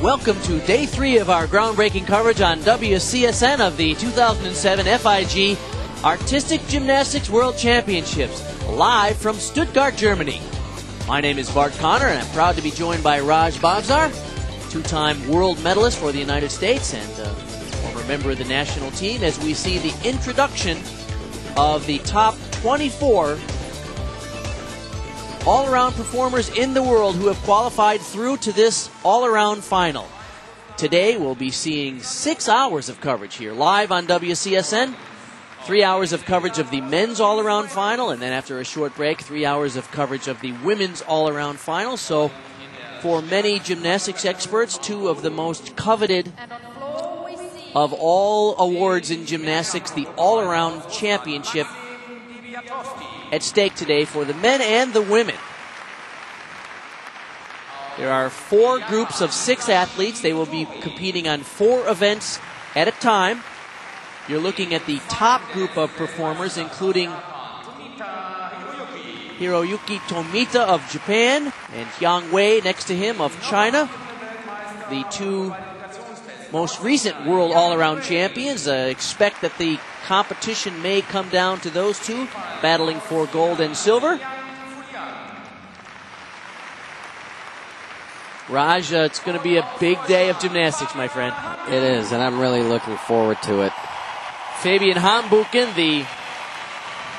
Welcome to day 3 of our groundbreaking coverage on WCSN of the 2007 FIG Artistic Gymnastics World Championships, live from Stuttgart, Germany. My name is Bart Connor, and I'm proud to be joined by Raj Bhavsar, two-time world medalist for the United States and former member of the national team, as we see the introduction of the top 24 all-around performers in the world who have qualified through to this all-around final. Today we'll be seeing 6 hours of coverage here live on WCSN, 3 hours of coverage of the men's all-around final, and then after a short break, 3 hours of coverage of the women's all-around final. So for many gymnastics experts, 2 of the most coveted of all awards in gymnastics, the all-around championship at stake today for the men and the women. There are 4 groups of 6 athletes. They will be competing on 4 events at a time. You're looking at the top group of performers, including Hiroyuki Tomita of Japan and Yang Wei next to him of China, the 2 most recent world all-around champions. Expect that the competition may come down to those 2 battling for gold and silver. Raj, it's going to be a big day of gymnastics, my friend. It is, and I'm really looking forward to it. Fabian Hambuchen, the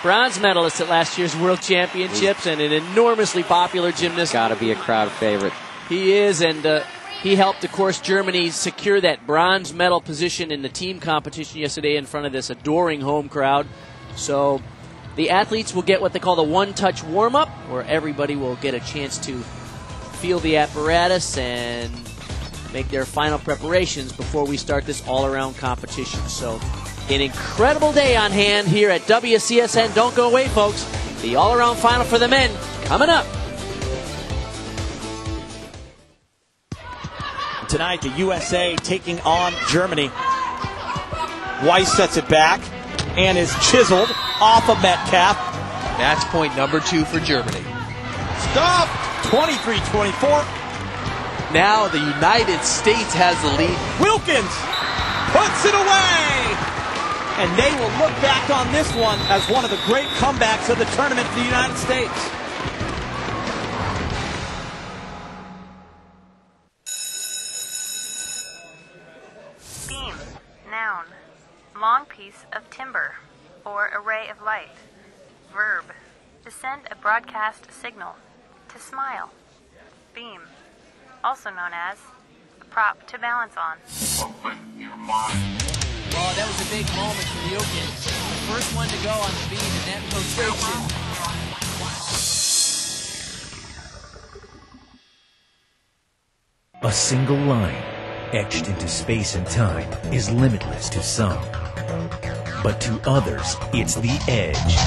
bronze medalist at last year's World Championships and an enormously popular gymnast. Got to be a crowd favorite. He is, and he helped, of course, Germany secure that bronze medal position in the team competition yesterday in front of this adoring home crowd. So the athletes will get what they call the one-touch warm-up, where everybody will get a chance to feel the apparatus and make their final preparations before we start this all-around competition. So an incredible day on hand here at WCSN. Don't go away, folks. The all-around final for the men coming up. Tonight, the USA taking on Germany. Weiss sets it back and is chiseled off of Metcalf. Match point number 2 for Germany. Stop! 23-24. Now the United States has the lead. Wilkins puts it away! And they will look back on this one as one of the great comebacks of the tournament for the United States. Noun, long piece of timber or array of light. Verb, to send a broadcast signal. To smile. Beam, also known as a prop to balance on. Oh, that was a big moment for Wilkins. The first one to go on the beam in that rotation. A single line etched into space and time is limitless to some, but to others, it's the edge.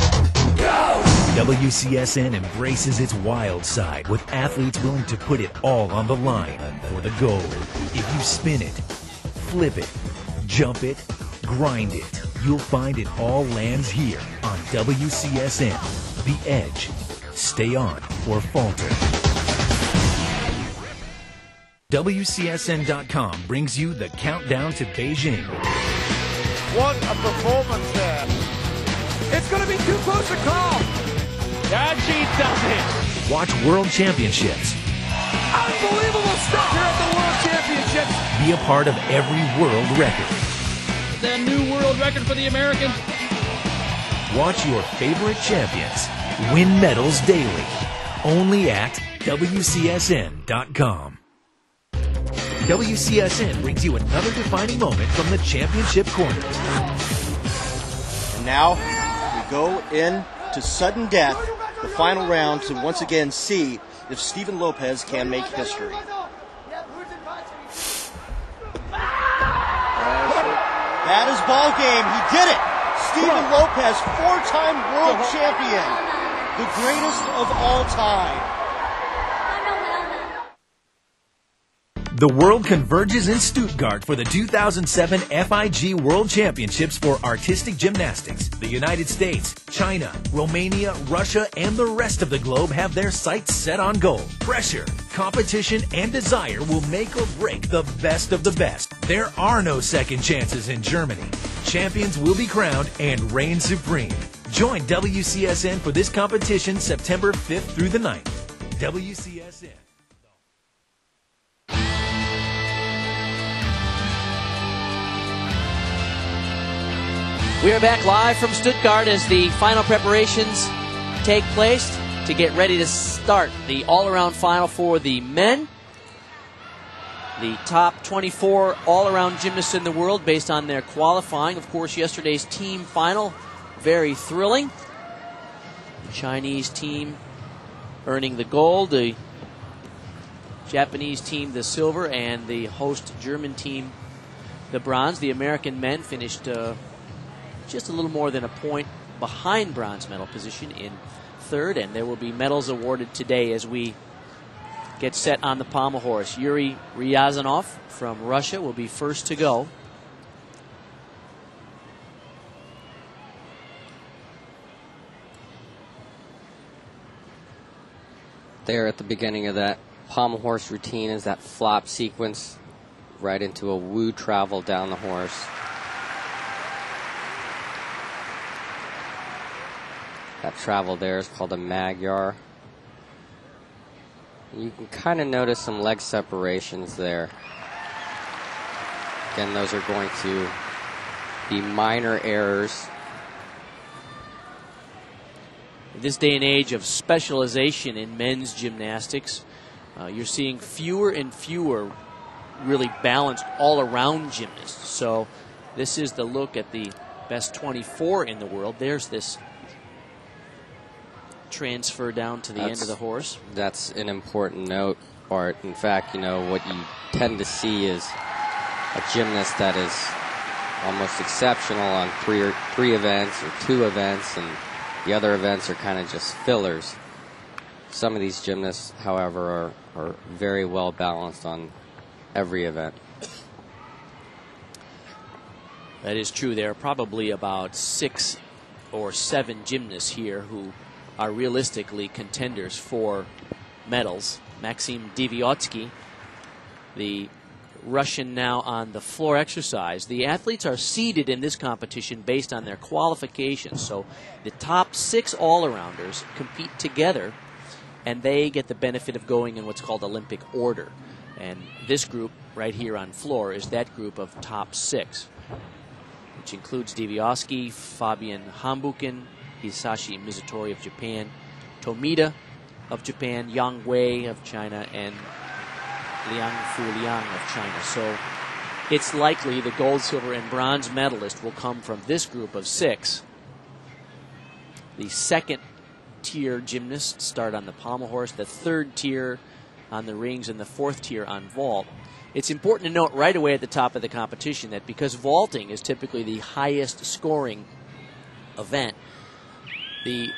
Go! WCSN embraces its wild side with athletes willing to put it all on the line for the gold. If you spin it, flip it, jump it, grind it, you'll find it all lands here on WCSN. The Edge. Stay on or falter. WCSN.com brings you the countdown to Beijing. What a performance there. It's going to be too close to call. And she does it. Watch World Championships. Unbelievable stuff here at the World Championships. Be a part of every world record. The new world record for the Americans. Watch your favorite champions win medals daily. Only at WCSN.com. WCSN brings you another defining moment from the championship corner. And now we go in to sudden death, the final round, to once again see if Steven Lopez can make history. That is ball game. He did it. Steven Lopez, 4-time world champion, the greatest of all time. The world converges in Stuttgart for the 2007 FIG World Championships for Artistic Gymnastics. The United States, China, Romania, Russia, and the rest of the globe have their sights set on gold. Pressure, competition, and desire will make or break the best of the best. There are no second chances in Germany. Champions will be crowned and reign supreme. Join WCSN for this competition September 5th through the 9th. WCSN. We are back live from Stuttgart as the final preparations take place to get ready to start the all-around final for the men. The top 24 all-around gymnasts in the world based on their qualifying. Of course, yesterday's team final, very thrilling. The Chinese team earning the gold, the Japanese team the silver, and the host German team the bronze. The American men finished just a little more than a point behind bronze medal position in third, and there will be medals awarded today as we get set on the pommel horse. Yuri Ryazanov from Russia will be first to go. There at the beginning of that pommel horse routine is that flop sequence right into a woo travel down the horse. That travel there is called a Magyar. You can kind of notice some leg separations there. Again, those are going to be minor errors. In this day and age of specialization in men's gymnastics, you're seeing fewer and fewer really balanced all-around gymnasts. So this is the look at the best 24 in the world. There's this transfer down to the end of the horse. That's an important note, Bart. In fact, you know, what you tend to see is a gymnast that is almost exceptional on three events or two events, and the other events are kind of just fillers. Some of these gymnasts, however, are very well balanced on every event. That is true. There are probably about 6 or 7 gymnasts here who are realistically contenders for medals. Maxim Divyotsky, the Russian now on the floor exercise. The athletes are seeded in this competition based on their qualifications. So the top 6 all-arounders compete together, and they get the benefit of going in what's called Olympic order. And this group right here on floor is that group of top 6, which includes Divyotsky, Fabian Hambukin, Hisashi Mizutori of Japan, Tomita of Japan, Yang Wei of China, and Liang Fu Liang of China. So it's likely the gold, silver, and bronze medalist will come from this group of 6. The second-tier gymnasts start on the pommel horse, the third tier on the rings, and the fourth tier on vault. It's important to note right away at the top of the competition that because vaulting is typically the highest scoring event, the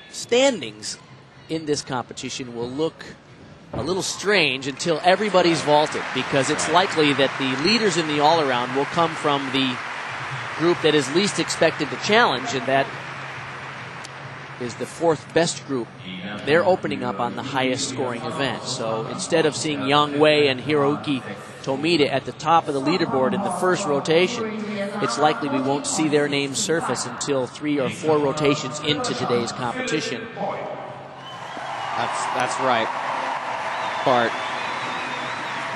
standings in this competition will look a little strange until everybody's vaulted, because it's likely that the leaders in the all-around will come from the group that is least expected to challenge, and that is the 4th best group. They're opening up on the highest scoring event. So instead of seeing Yang Wei and Hiroyuki Tomita at the top of the leaderboard in the first rotation, it's likely we won't see their names surface until 3 or 4 rotations into today's competition. That's right, Bart.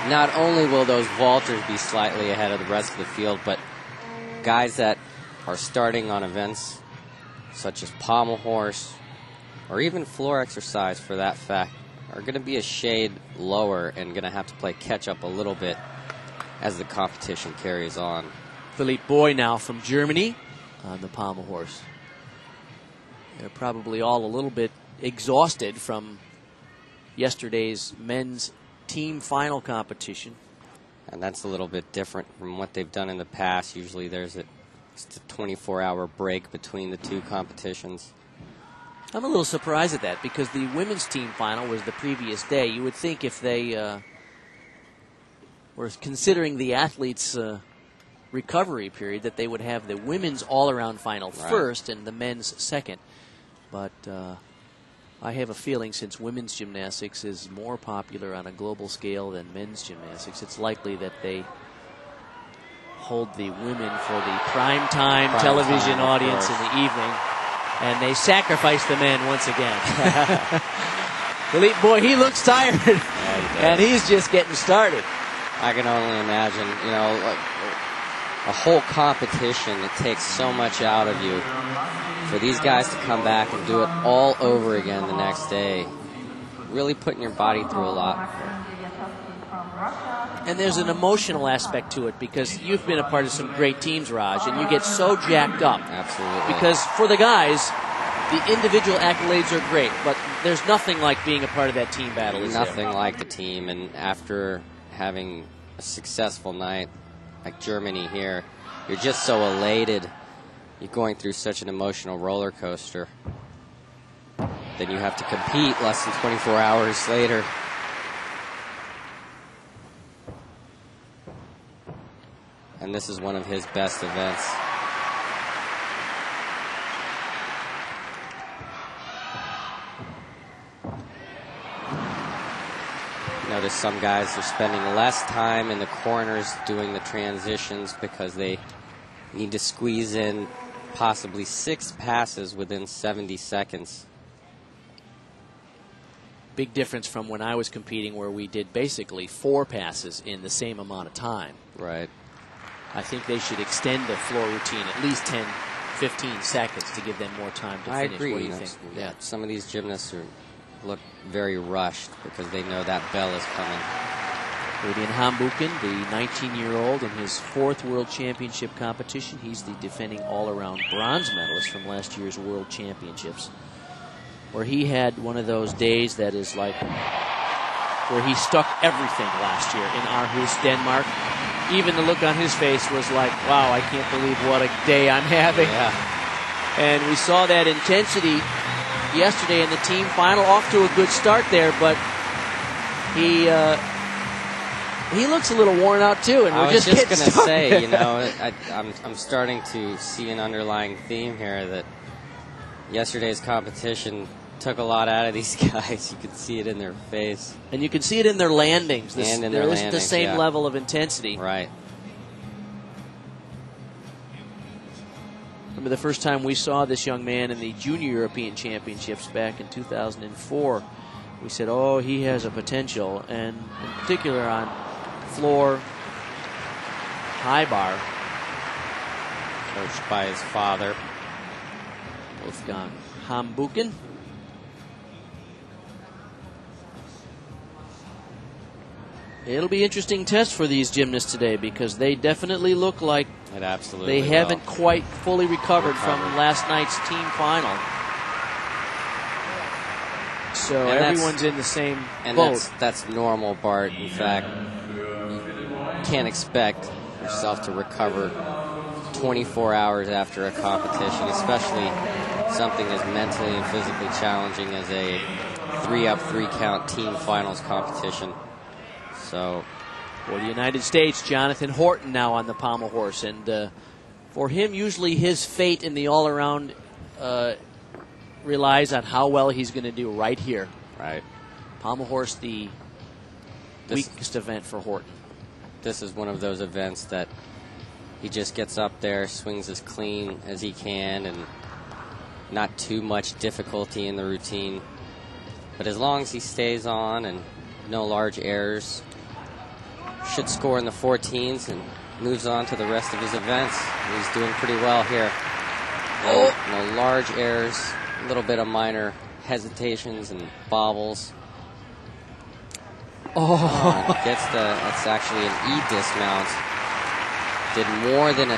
Not only will those vaulters be slightly ahead of the rest of the field, but guys that are starting on events such as pommel horse or even floor exercise, for that fact, are going to be a shade lower and going to have to play catch up a little bit as the competition carries on. Philippe Boy now from Germany on the pommel horse. They're probably all a little bit exhausted from yesterday's men's team final competition. And that's a little bit different from what they've done in the past. Usually there's a 24-hour break between the two competitions. I'm a little surprised at that, because the women's team final was the previous day. You would think if they were considering the athletes' recovery period that they would have the women's all-around final first and the men's second. But I have a feeling since women's gymnastics is more popular on a global scale than men's gymnastics, it's likely that they hold the women for the prime television audience in the evening, and they sacrifice the men once again. Boy, he looks tired, and he's just getting started. I can only imagine, you know, a whole competition, it takes so much out of you. For these guys to come back and do it all over again the next day, really putting your body through a lot. And there's an emotional aspect to it because you've been a part of some great teams, Raj, and you get so jacked up. Absolutely. Because for the guys, the individual accolades are great, but there's nothing like being a part of that team battle. Nothing like the team, and after having a successful night like Germany here, you're just so elated. You're going through such an emotional roller coaster. Then you have to compete less than 24 hours later. And this is one of his best events. Notice some guys are spending less time in the corners doing the transitions because they need to squeeze in possibly 6 passes within 70 seconds. Big difference from when I was competing where we did basically 4 passes in the same amount of time. Right. I think they should extend the floor routine at least 10, 15 seconds to give them more time to finish. I agree. What do you think? Yeah. Some of these gymnasts look very rushed because they know that bell is coming. Fabian Hambuchen, the 19-year-old in his 4th World Championship competition. He's the defending all-around bronze medalist from last year's World Championships, where he had one of those days that is like where he stuck everything last year in Aarhus, Denmark. Even the look on his face was like, wow, I can't believe what a day I'm having. Yeah. And we saw that intensity yesterday in the team final. Off to a good start there, but he looks a little worn out too. And I was just going to say, you know, I'm starting to see an underlying theme here that yesterday's competition took a lot out of these guys. You could see it in their face. And you can see it in their landings. There isn't the same level of intensity. Right. Remember the first time we saw this young man in the Junior European Championships back in 2004, we said, oh, he has a potential. And in particular on floor, high bar. Coached by his father. Wolfgang Hambuchen. It'll be an interesting test for these gymnasts today because they definitely look like they haven't quite fully recovered from last night's team final. So everyone's in the same boat. That's normal, Bart. In fact, you can't expect yourself to recover 24 hours after a competition, especially something as mentally and physically challenging as a 3-up, 3-count team finals competition. So, for the United States, Jonathan Horton now on the pommel horse. And for him, usually his fate in the all-around relies on how well he's going to do right here. Right. Pommel horse, the weakest event for Horton. This is one of those events that he just gets up there, swings as clean as he can, and not too much difficulty in the routine. But as long as he stays on and no large errors, should score in the 14s and moves on to the rest of his events. He's doing pretty well here. No large errors, a little bit of minor hesitations and bobbles. That's actually an E-dismount. Did more than a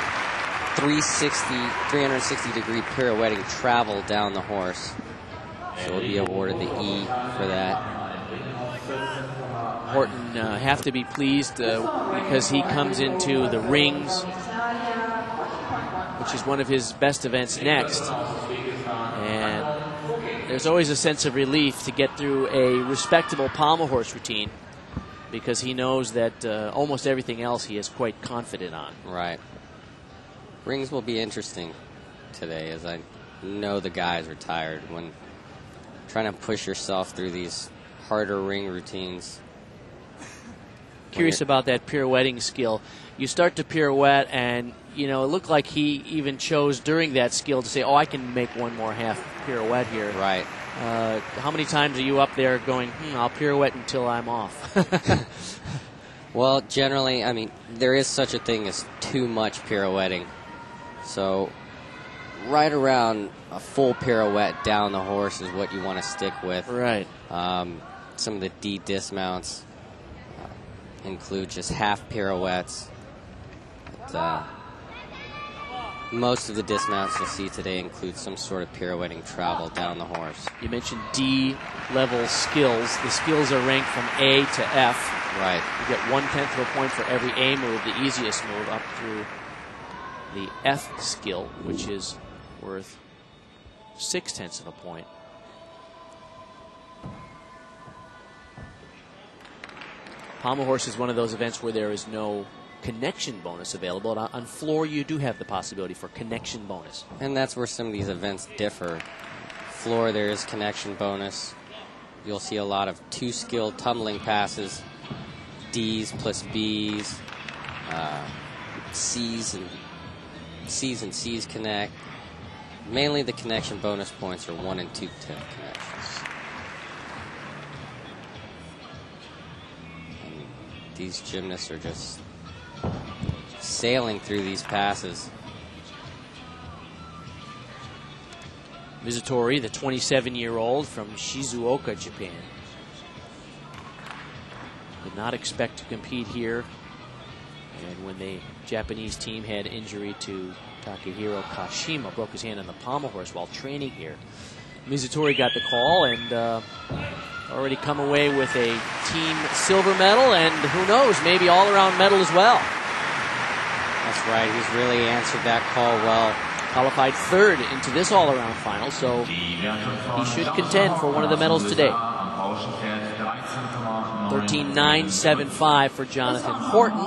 360 degree pirouetting travel down the horse. So he'll be awarded the E for that. Horton have to be pleased because he comes into the rings, which is one of his best events next. And there's always a sense of relief to get through a respectable pommel horse routine because he knows that almost everything else he is quite confident on. Right. Rings will be interesting today, as I know the guys are tired when trying to push yourself through these harder ring routines. Curious about that pirouetting skill. You start to pirouette, and it looked like he even chose during that skill to say, "Oh, I can make one more half pirouette here." Right. How many times are you up there going, I'll pirouette until I'm off? Well, generally, I mean, there is such a thing as too much pirouetting. So right around a full pirouette down the horse is what you want to stick with. Right. Some of the D dismounts include just half pirouettes. But, most of the dismounts you'll see today include some sort of pirouetting travel down the horse. You mentioned D-level skills. The skills are ranked from A to F. Right. You get 1/10 of a point for every A move, the easiest move, up through the F skill, which is worth 6/10 of a point. Pommel horse is one of those events where there is no connection bonus available. On floor, you do have the possibility for connection bonus. And that's where some of these events differ. Floor, there is connection bonus. You'll see a lot of two-skill tumbling passes, Ds plus Bs, Cs and Cs connect. Mainly the connection bonus points are 1 and 2 tip connections. And these gymnasts are just sailing through these passes. Mizutori, the 27-year-old from Shizuoka, Japan. Did not expect to compete here. And when the Japanese team had injury to Takehiro Kashima, broke his hand on the pommel horse while training here, Mizutori got the call and already come away with a team silver medal, and who knows, maybe all-around medal as well. That's right. He's really answered that call well. Qualified third into this all-around final, so he should contend for one of the medals today. 13.975 for Jonathan Horton.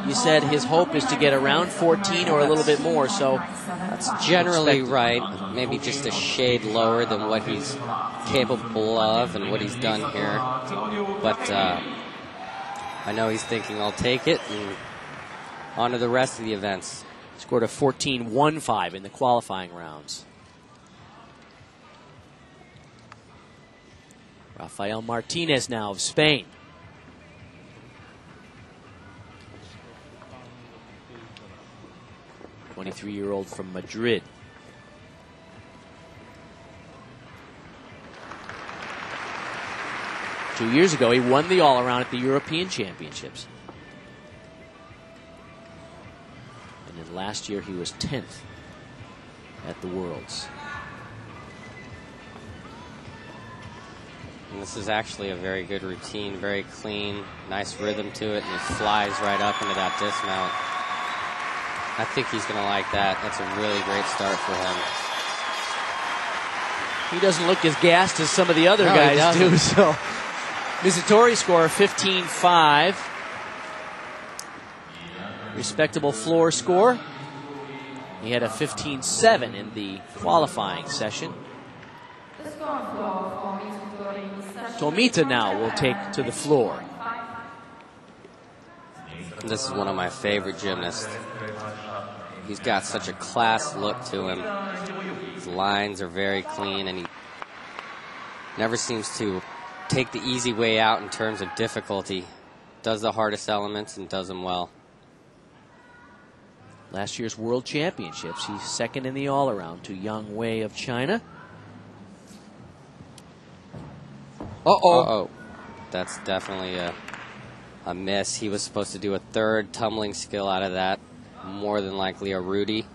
You said his hope is to get around 14 or a little bit more, so that's generally right. Maybe just a shade lower than what he's capable of and what he's done here. But I know he's thinking, I'll take it, and on to the rest of the events. Scored a 14.15 in the qualifying rounds. Rafael Martinez now of Spain. A 23-year-old from Madrid. Two years ago, he won the all-around at the European Championships. And then last year, he was 10th at the Worlds. And this is actually a very good routine, very clean, nice rhythm to it, and he flies right up into that dismount. I think he's going to like that. That's a really great start for him. He doesn't look as gassed as some of the other guys do. So, Mizutori score 15.5. Respectable floor score. He had a 15.7 in the qualifying session. Tomita now will take to the floor. This is one of my favorite gymnasts. He's got such a class look to him. His lines are very clean, and he never seems to take the easy way out in terms of difficulty. Does the hardest elements and does them well. Last year's World Championships, he's second in the all-around to Yang Wei of China. Uh-oh. That's definitely a miss. He was supposed to do a third tumbling skill out of that. More than likely a Rudy.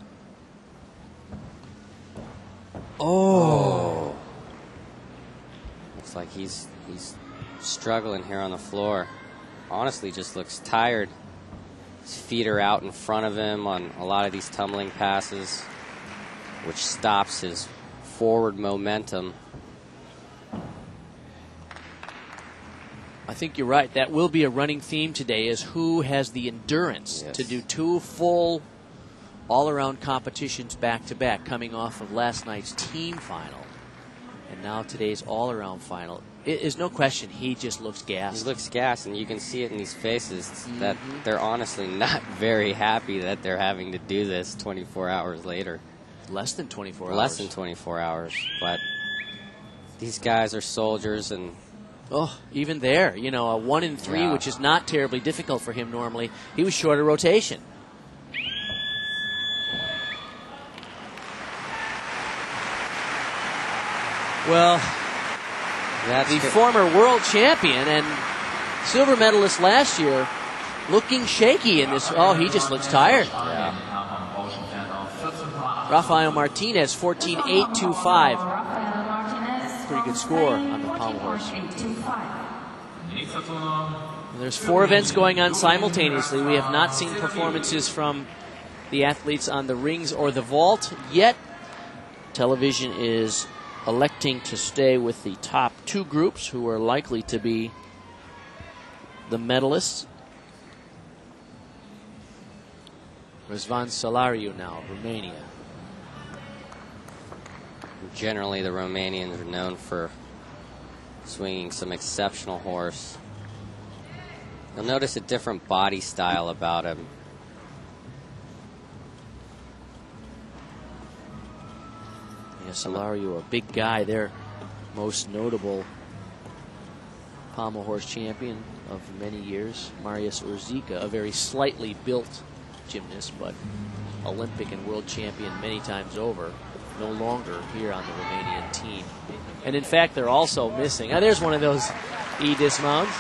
Oh. Looks like he's struggling here on the floor. Honestly, just looks tired. His feet are out in front of him on a lot of these tumbling passes, which stops his forward momentum. I think you're right. That will be a running theme today, is who has the endurance to do 2 full all-around competitions back-to-back, coming off of last night's team final and now today's all-around final. It is no question he just looks gassed. He looks gassed, and you can see it in these faces that they're honestly not very happy that they're having to do this 24 hours later. Less than 24 hours. Less than 24 hours, but these guys are soldiers, and even there, you know, a 1 in 3, which is not terribly difficult for him normally. He was short of rotation. Well, the former world champion and silver medalist last year looking shaky in this. Oh, he just looks tired. Yeah. Rafael Martinez, 14.825. Pretty good score on the pommel horse. And there's 4 events going on simultaneously. We have not seen performances from the athletes on the rings or the vault yet. Television is electing to stay with the top 2 groups, who are likely to be the medalists. Răzvan Salariu now, Romania. Generally, the Romanians are known for swinging some exceptional horse. You'll notice a different body style about him. Yeah, Salariu, a big guy, their most notable pommel horse champion of many years. Marius Urzica, a very slightly built gymnast, but Olympic and world champion many times over, no longer here on the Romanian team. And in fact, they're also missing, there's one of those dismounts.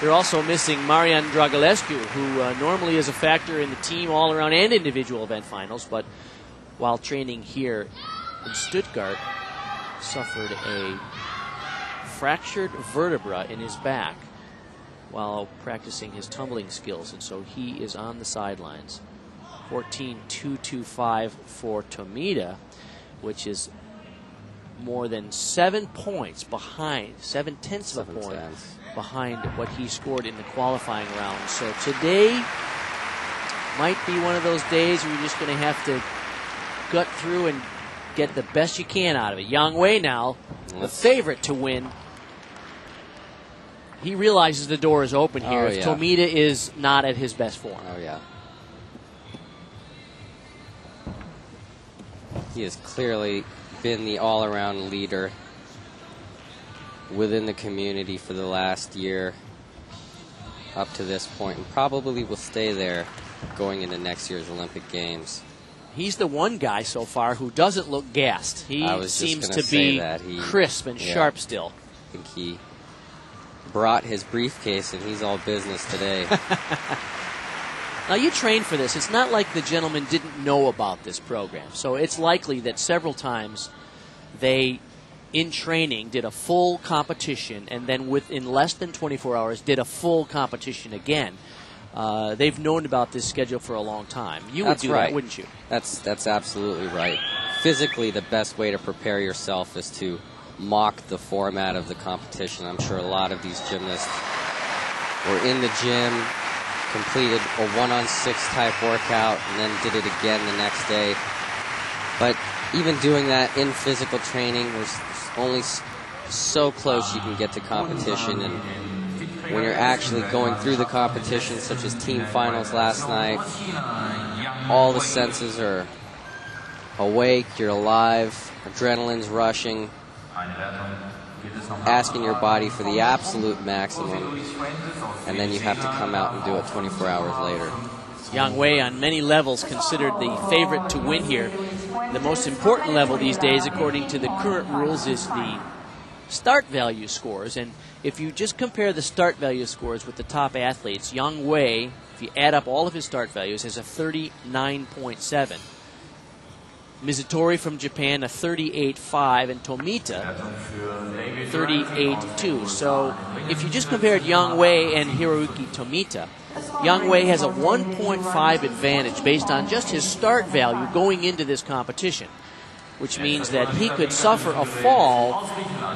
They're also missing Marian Dragulescu, who normally is a factor in the team all-around and individual event finals, but while training here in Stuttgart, suffered a fractured vertebra in his back while practicing his tumbling skills, and so he is on the sidelines. 14.225 for Tomita, which is more than 7 points behind, 7/10 of a point behind what he scored in the qualifying round. So today might be one of those days where you're just going to have to gut through and get the best you can out of it. Yang Wei now, the favorite to win. He realizes the door is open here if Tomita is not at his best form. Oh, yeah. He has clearly been the all-around leader within the community for the last year up to this point, and probably will stay there going into next year's Olympic Games. He's the one guy so far who doesn't look gassed. He seems to be crisp and sharp still. I think he brought his briefcase, and he's all business today. Now, you trained for this. It's not like the gentleman didn't know about this program. So it's likely that several times they, in training, did a full competition, and then within less than 24 hours did a full competition again. They've known about this schedule for a long time. You would do that, wouldn't you? That's absolutely right. Physically, the best way to prepare yourself is to mock the format of the competition. I'm sure a lot of these gymnasts were in the gym, completed a 1-on-6 type workout, and then did it again the next day. But even doing that in physical training, there's only so close you can get to competition. And when you're actually going through the competition, such as team finals last night, all the senses are awake, you're alive, adrenaline's rushing, asking your body for the absolute maximum, and then you have to come out and do it 24 hours later. Yang Wei, on many levels, considered the favorite to win here. The most important level these days, according to the current rules, is the start value scores. And if you just compare the start value scores with the top athletes, Yang Wei, if you add up all of his start values, has a 39.7. Mizutori from Japan, a 38.5, and Tomita, 38.2. So if you just compared Yang Wei and Hiroyuki Tomita, Yang Wei has a 1.5 advantage based on just his start value going into this competition, which means that he could suffer a fall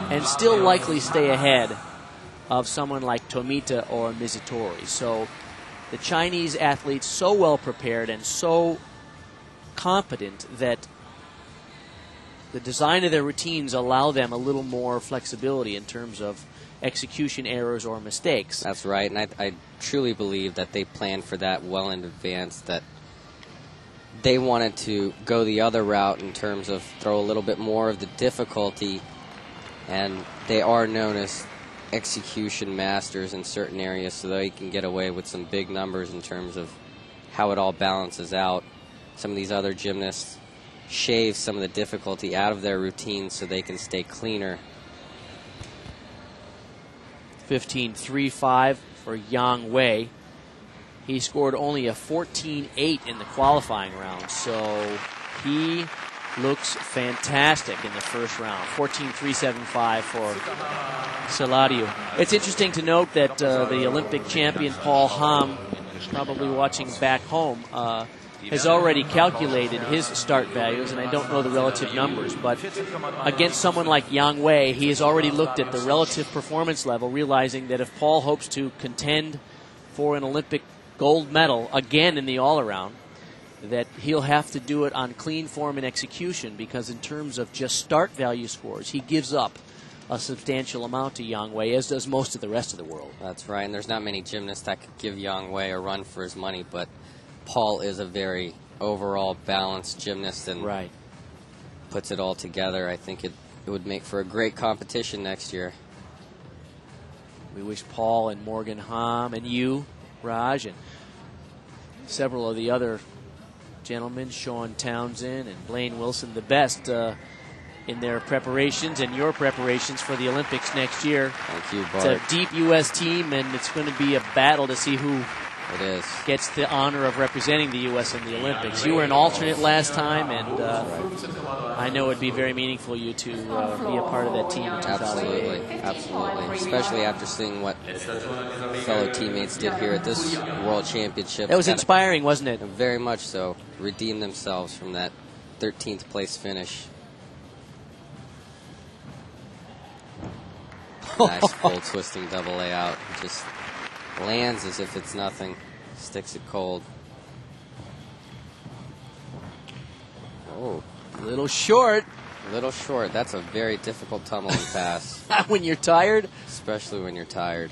and still likely stay ahead of someone like Tomita or Mizutori. So the Chinese athletes so well prepared and so competent that the design of their routines allow them a little more flexibility in terms of execution errors or mistakes. That's right, and I truly believe that they planned for that well in advance, that they wanted to go the other route in terms of throw a little bit more of the difficulty, and they are known as execution masters in certain areas, so they can get away with some big numbers in terms of how it all balances out. Some of these other gymnasts shave some of the difficulty out of their routines so they can stay cleaner. 15.35 for Yang Wei. He scored only a 14.8 in the qualifying round, so he looks fantastic in the first round. 14.375 for Salario. It's interesting to note that the Olympic champion Paul Hamm, probably watching back home, has already calculated his start values, and I don't know the relative numbers, but against someone like Yang Wei, he has already looked at the relative performance level, realizing that if Paul hopes to contend for an Olympic gold medal again in the all-around, that he'll have to do it on clean form and execution, because in terms of just start value scores, he gives up a substantial amount to Yang Wei, as does most of the rest of the world. That's right, and there's not many gymnasts that could give Yang Wei a run for his money, but Paul is a very overall balanced gymnast and puts it all together. I think it would make for a great competition next year. We wish Paul and Morgan Hamm and you, Raj, and several of the other gentlemen, Sean Townsend and Blaine Wilson, the best in their preparations and your preparations for the Olympics next year. Thank you, Bart. It's a deep U.S. team, and it's going to be a battle to see who gets the honor of representing the U.S. in the Olympics. You were an alternate last time, and I know it would be very meaningful you to be a part of that team in 2008. Absolutely. Especially after seeing what fellow teammates did here at this World Championship. That was inspiring, wasn't it? Very much so. Redeemed themselves from that 13th place finish. Nice full twisting double layout. Just lands as if it's nothing. Sticks it cold. Oh. A little short. A little short. That's a very difficult tumbling pass. When you're tired? Especially when you're tired.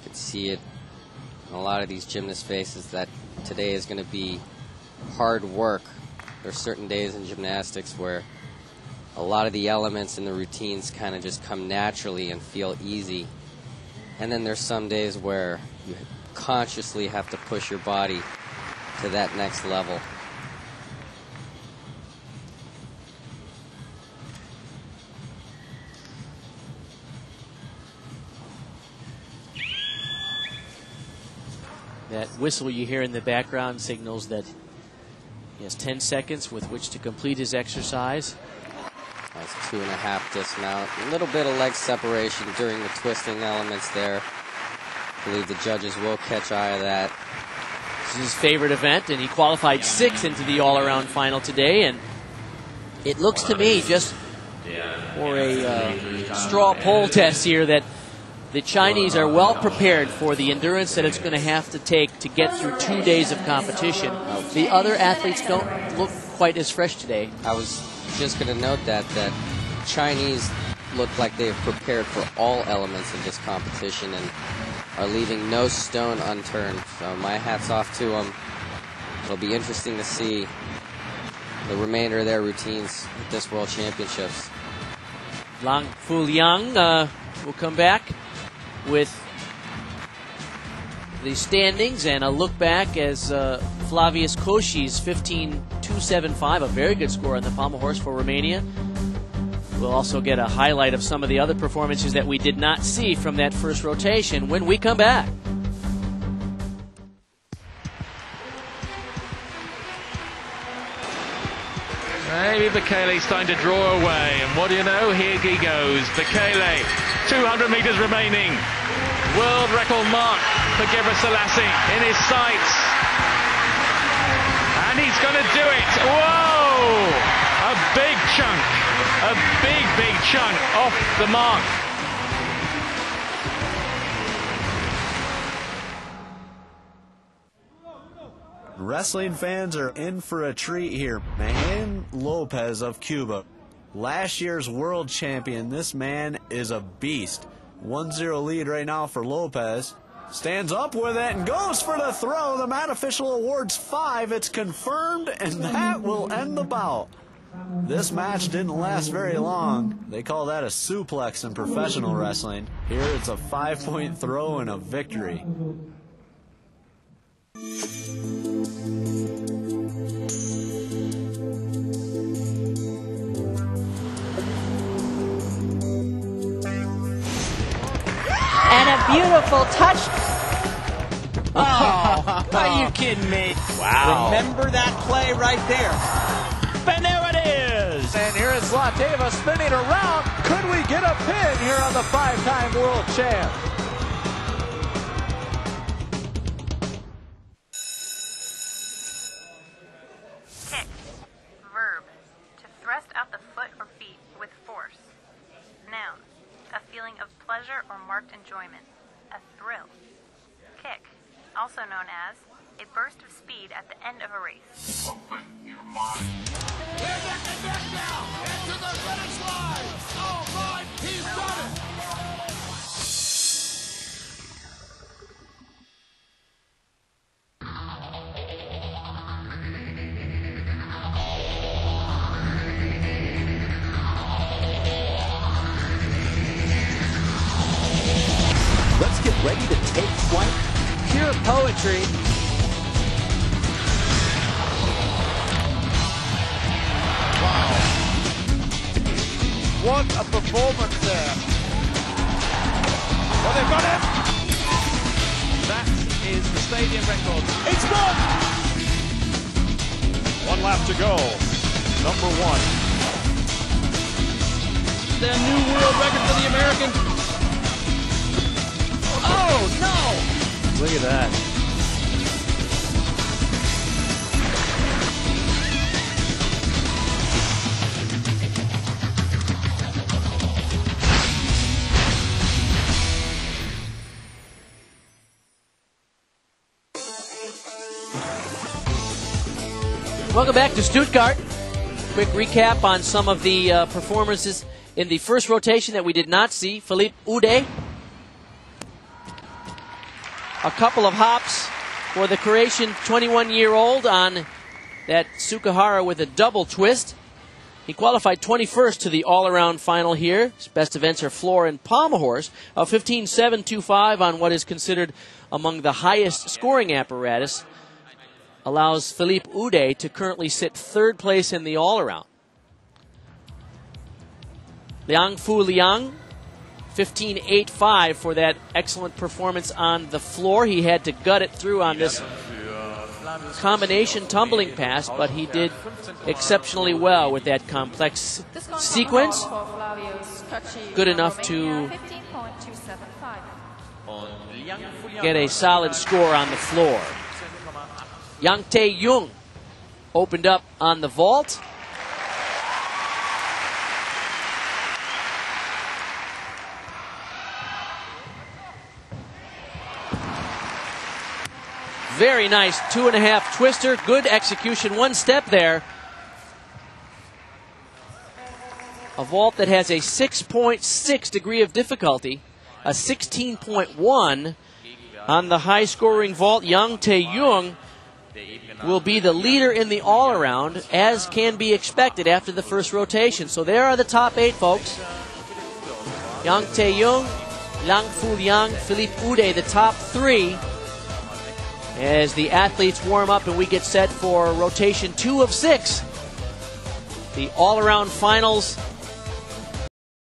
You can see it in a lot of these gymnast faces that today is going to be hard work. There's certain days in gymnastics where a lot of the elements and the routines kind of just come naturally and feel easy. And then there's some days where you consciously have to push your body to that next level. That whistle you hear in the background signals that he has 10 seconds with which to complete his exercise. That's 2.5 dismount. A little bit of leg separation during the twisting elements there. I believe the judges will catch eye of that. This is his favorite event, and he qualified 6th into the all-around final today. And it looks to me, just for a straw poll test here, that the Chinese are well prepared for the endurance that it's going to have to take to get through 2 days of competition. The other athletes don't look quite as fresh today. I was just going to note that Chinese look like they've prepared for all elements of this competition and are leaving no stone unturned. So my hat's off to them. It'll be interesting to see the remainder of their routines at this World Championships. Lang Fuliang will come back with the standings and a look back as Flavius Koshi's 15.275, a very good score on the pommel horse for Romania. We'll also get a highlight of some of the other performances that we did not see from that first rotation when we come back. Maybe Bekele's starting to draw away, and what do you know? Here he goes. Bekele, 200 meters remaining. World record mark for Gebrselassie in his sights. And and he's going to do it. Whoa! A big chunk. A big chunk off the mark. Wrestling fans are in for a treat here. Mahan Lopez of Cuba, last year's world champion. This man is a beast. 1-0 lead right now for Lopez. Stands up with it and goes for the throw. The mat official awards 5. It's confirmed, and that will end the bout. This match didn't last very long. They call that a suplex in professional wrestling. Here it's a 5-point throw and a victory. And a beautiful touch. Oh, are you kidding me? Wow. Remember that play right there. And there it is. And here is Zlateva spinning around. Could we get a pin here on the 5-time world champ? Kick. Verb. To thrust out the foot or feet with force. Noun. A feeling of pleasure or marked enjoyment. A thrill. Kick. Also known as a burst of speed at the end of a race. Open your mind. We're neck and neck now. Into the finish line. All right, he's done it. Let's get ready to take flight. Pure poetry. What a performance there. Well, they've got it. That is the stadium record. It's done. 1 lap to go. Number 1. The new world record for the American. Oh, no! Look at that. Welcome back to Stuttgart. Quick recap on some of the performances in the first rotation that we did not see. Philippe Ude. A couple of hops for the Croatian 21-year-old on that Sukahara with a double twist. He qualified 21st to the all-around final here. His best events are floor and pommel horse. A 15.725 on what is considered among the highest scoring apparatus allows Philippe Ude to currently sit 3rd place in the all-around. Liang Fu Liang, 15.85 for that excellent performance on the floor. He had to gut it through on this combination tumbling pass, but he did exceptionally well with that complex sequence. Good enough to get a solid score on the floor. Yang Tae-Jung opened up on the vault. Very nice 2.5 twister. Good execution. 1 step there. A vault that has a 6.6 degree of difficulty. A 16.1 on the high scoring vault. Yang Tae-Jung will be the leader in the all-around, as can be expected after the first rotation. So there are the top 8, folks. Yang Tae-Jung, Liang Fu Liang, Philippe Ude, the top 3. As the athletes warm up and we get set for rotation 2 of 6. The all-around finals